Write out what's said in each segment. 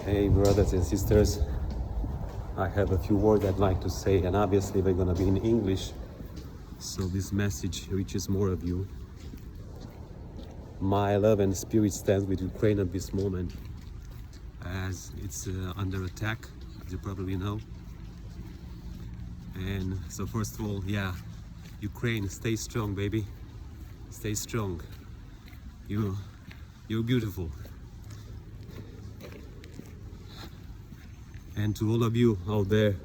Hey, brothers and sisters, I have a few words I'd like to say, and obviously they're gonna be in English, so this message reaches more of you. My love and spirit stands with Ukraine at this moment, as it's under attack, as you probably know. And so first of all, yeah, Ukraine, stay strong, baby. Stay strong. You're beautiful. And to all of you out there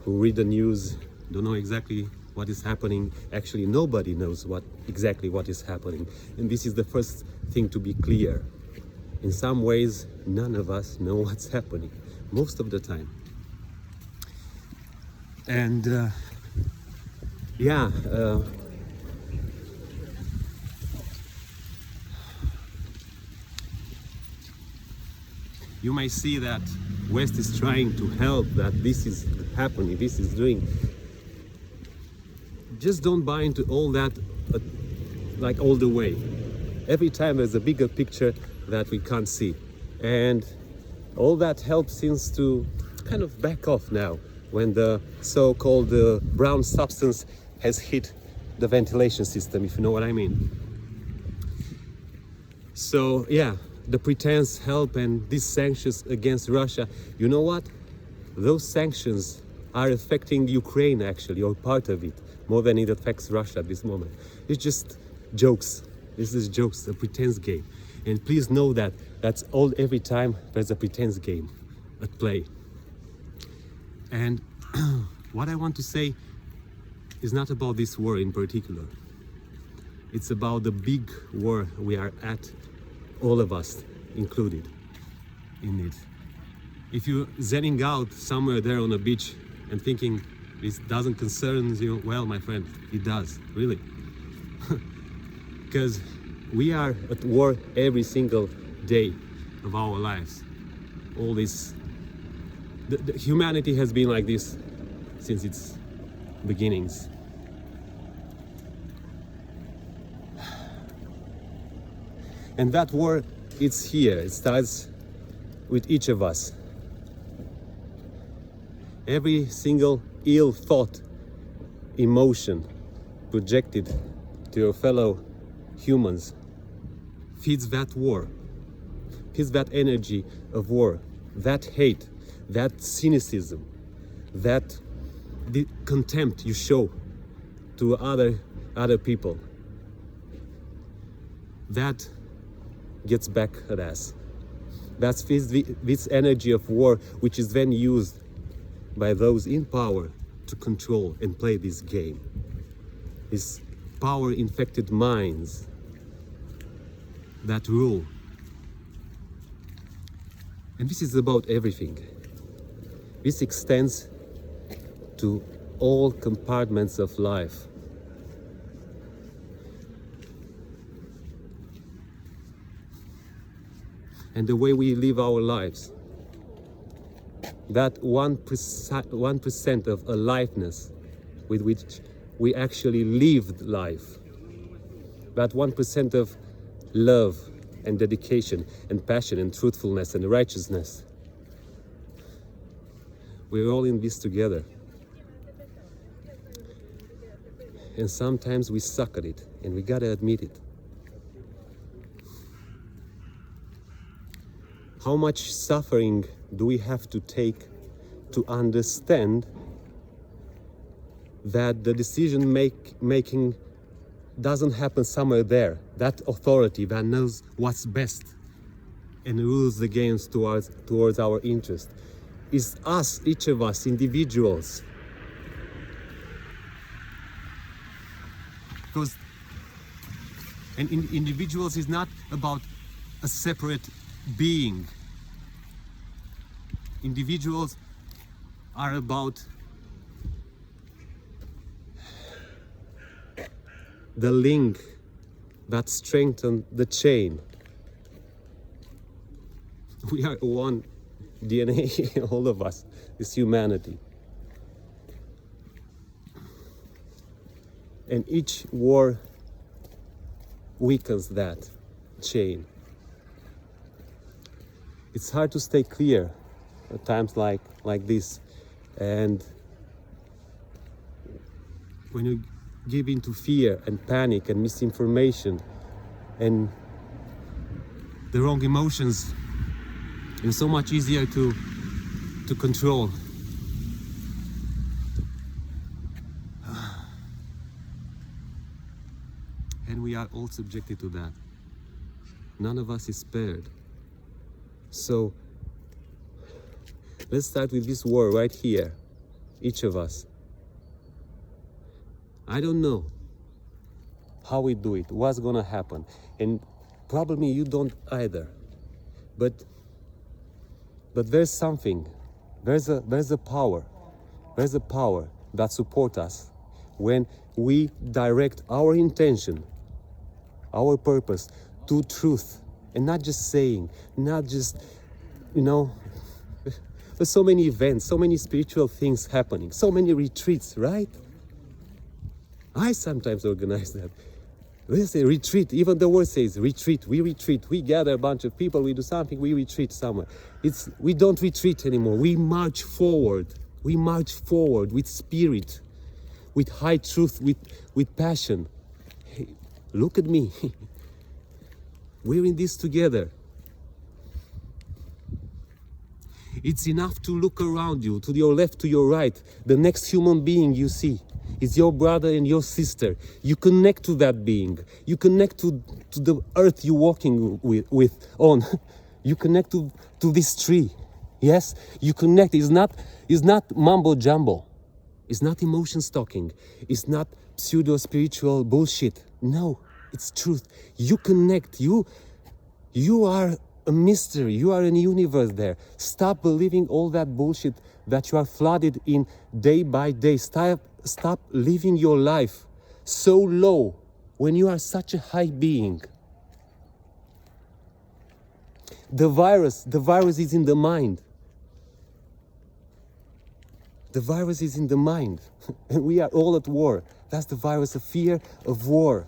who read the news, don't know exactly what is happening. Actually, nobody knows exactly what is happening. And this is the first thing to be clear. In some ways, none of us know what's happening, most of the time. And you may see that West is trying to help, that this is happening, this is doing. Just don't buy into all that like all the way. Every time there's a bigger picture that we can't see. And all that help seems to kind of back off now when the so-called brown substance has hit the ventilation system, if you know what I mean. So yeah, the pretense help and these sanctions against Russia, you know what? Those sanctions are affecting Ukraine actually, or part of it, more than it affects Russia at this moment. It's just jokes. This is jokes, a pretense game. And please know that that's all every time there's a pretense game at play. And what I want to say is not about this war in particular. It's about the big war we are at, all of us included in it. If you're zenning out somewhere there on a beach and thinking this doesn't concern you, well, my friend, it does, really. Because we are at war every single day of our lives. All this, the humanity has been like this since its beginnings. And that war, it's here. It starts with each of us. Every single ill thought, emotion projected to your fellow humans feeds that war, feeds that energy of war, that hate, that cynicism, that the contempt you show to other people. That gets back at us. That's this energy of war, which is then used by those in power to control and play this game. These power-infected minds that rule. And this is about everything. This extends to all compartments of life. And the way we live our lives. That 1% of aliveness with which we actually lived life. That 1% of love and dedication and passion and truthfulness and righteousness. We're all in this together. And sometimes we suck at it, and we gotta admit it. How much suffering do we have to take to understand that the decision making doesn't happen somewhere there? That authority that knows what's best and rules the games towards our interest is us, each of us, individuals. Because individuals is not about a separate being. Individuals are about the link that strengthens the chain. We are one DNA, all of us, this humanity. And each war weakens that chain. It's hard to stay clear at times like this. And when you give into fear and panic and misinformation and the wrong emotions, it's so much easier to control. And we are all subjected to that. None of us is spared. So let's start with this war right here, each of us. I don't know how we do it, what's gonna happen, and probably you don't either. But there's something, there's a power that supports us when we direct our intention, our purpose to truth, and not just saying, not just, there's so many events, so many spiritual things happening, so many retreats, right? I sometimes organize that. We say retreat, even the word says retreat, we gather a bunch of people, we do something, we retreat somewhere. We don't retreat anymore, we march forward with spirit, with high truth, with passion. Hey, look at me, we're in this together. It's enough to look around you, to your left, to your right. The next human being you see is your brother and your sister. You connect to that being. You connect to the earth you're walking on. You connect to this tree. Yes, you connect. It's not mumbo jumbo. It's not emotion stalking. It's not pseudo spiritual bullshit. No, it's truth. You connect. You are a mystery. You are in a universe there. Stop believing all that bullshit that you are flooded in day by day. Stop living your life so low when you are such a high being. The virus is in the mind. The virus is in the mind. And we are all at war. That's the virus of fear, of war.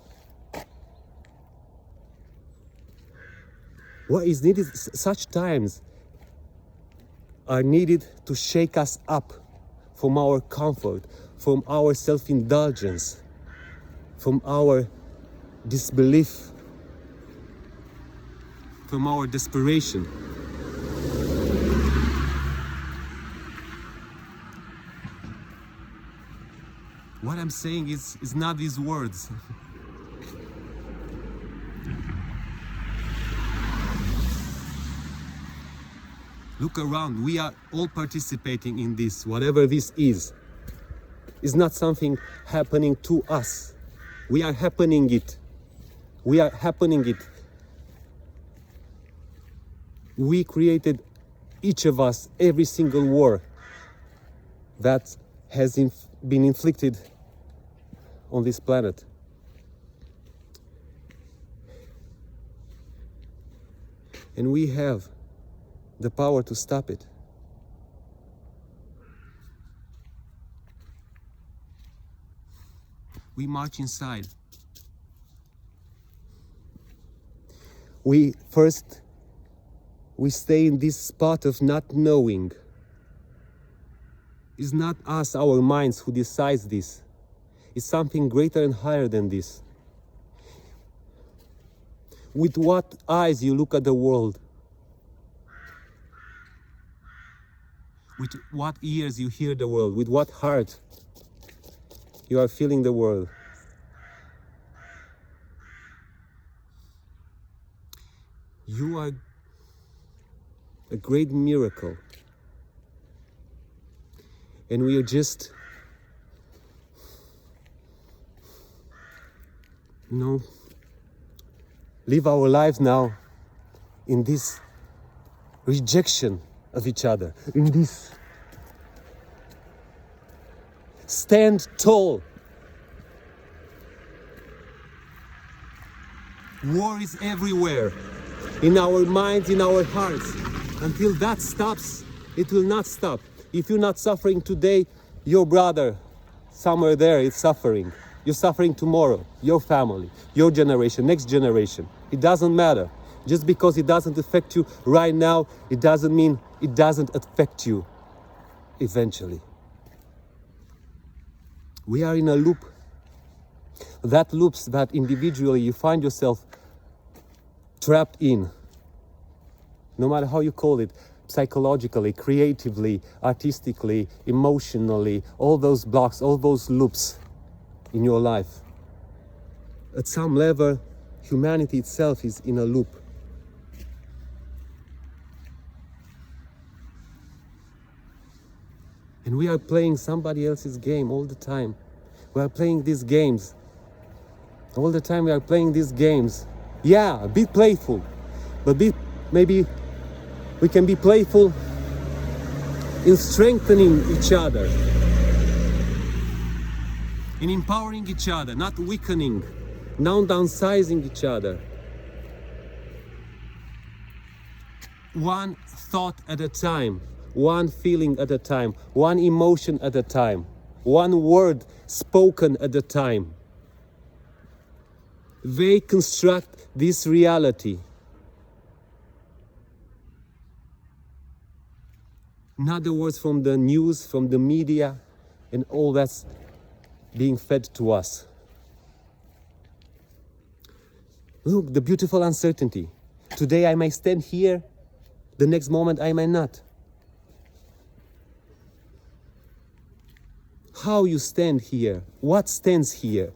What is needed, such times are needed to shake us up from our comfort, from our self-indulgence, from our disbelief, from our desperation. What I'm saying is not these words. Look around, we are all participating in this, whatever this is. It's not something happening to us. We are happening it. We are happening it. We created, each of us, every single war that has been inflicted on this planet. And we have the power to stop it. We march inside. We stay in this spot of not knowing. It's not us, our minds, who decides this. It's something greater and higher than this. With what eyes you look at the world. With what ears you hear the world. With what heart you are feeling the world. You are a great miracle. And we are just, live our lives now in this rejection of each other, in this stand tall. War is everywhere, in our minds, in our hearts. Until that stops, it will not stop. If you're not suffering today, your brother somewhere there is suffering. You're suffering tomorrow, your family, your generation, next generation. It doesn't matter. Just because it doesn't affect you right now, it doesn't mean it doesn't affect you eventually. We are in a loop. That loops that individually you find yourself trapped in. No matter how you call it, psychologically, creatively, artistically, emotionally, all those blocks, all those loops in your life. At some level, humanity itself is in a loop. And we are playing somebody else's game all the time. We are playing these games. All the time we are playing these games. Yeah, be playful. But maybe we can be playful in strengthening each other. In empowering each other, not weakening, not downsizing each other. One thought at a time, one feeling at a time, one emotion at a time, one word spoken at a time. They construct this reality. Not the words from the news, from the media, and all that's being fed to us. Look, the beautiful uncertainty. Today I may stand here, the next moment I may not. How you stand here? What stands here?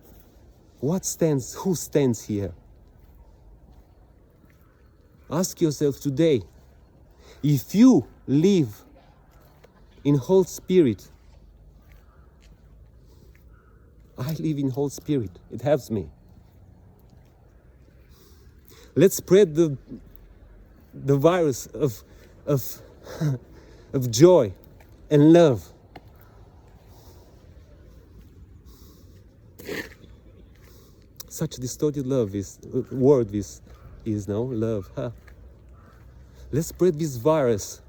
What stands? Who stands here? Ask yourself today, if you live in whole spirit. I live in whole spirit. It helps me. Let's spread the virus of of joy and love. Such distorted word is now love. Huh? Let's spread this virus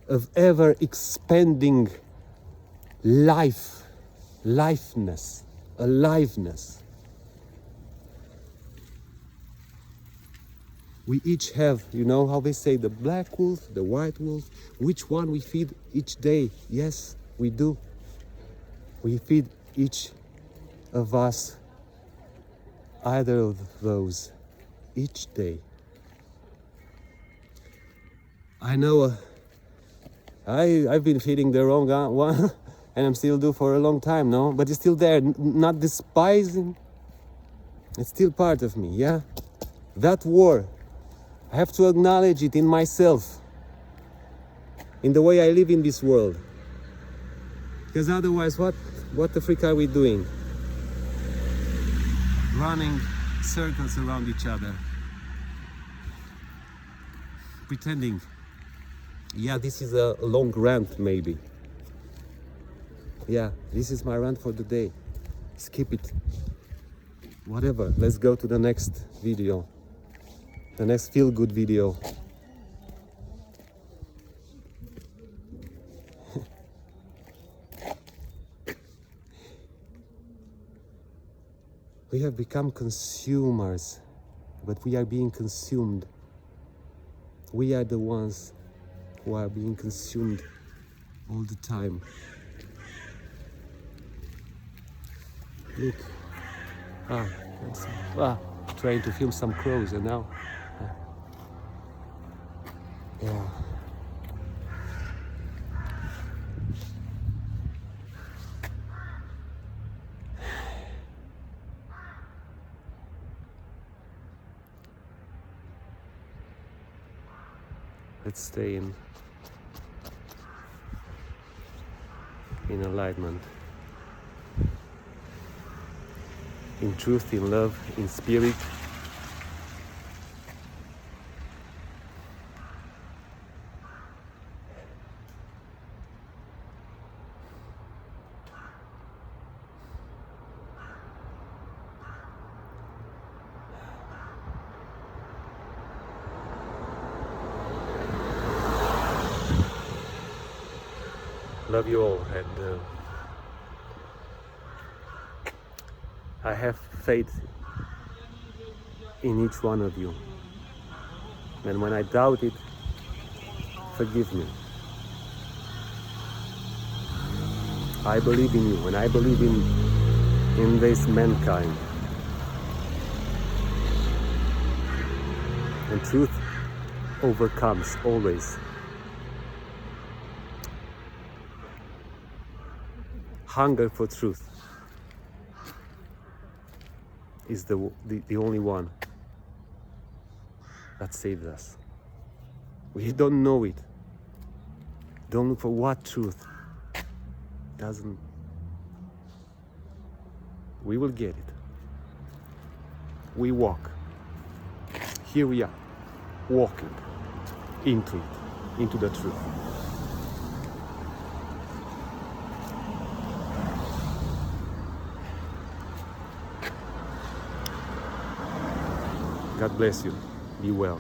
of ever expanding aliveness. We each have, you know how they say, the black wolf, the white wolf, which one we feed each day? Yes, we do. We feed each of us either of those each day. I know I've been feeding the wrong one and I'm still do for a long time, no? But it's still there, not despising. It's still part of me, yeah? That war, I have to acknowledge it in myself, in the way I live in this world. Because otherwise, what the freak are we doing? Running circles around each other. Pretending. Yeah, this is a long rant, maybe. Yeah, this is my rant for the day. Skip it. Whatever, let's go to the next video. The next feel-good video. We have become consumers, but we are being consumed. We are the ones who are being consumed all the time. Look, trying to film some crows, and now, yeah. Let's stay in enlightenment, in truth, in love, in spirit. Love you all, and I have faith in each one of you. And when I doubt it, forgive me. I believe in you, and I believe in this mankind. And truth overcomes always. Hunger for truth is the only one that saves us. We don't know it. Don't look for what truth doesn't. We will get it. We walk. Here we are, walking into it, into the truth. God bless you. Be well.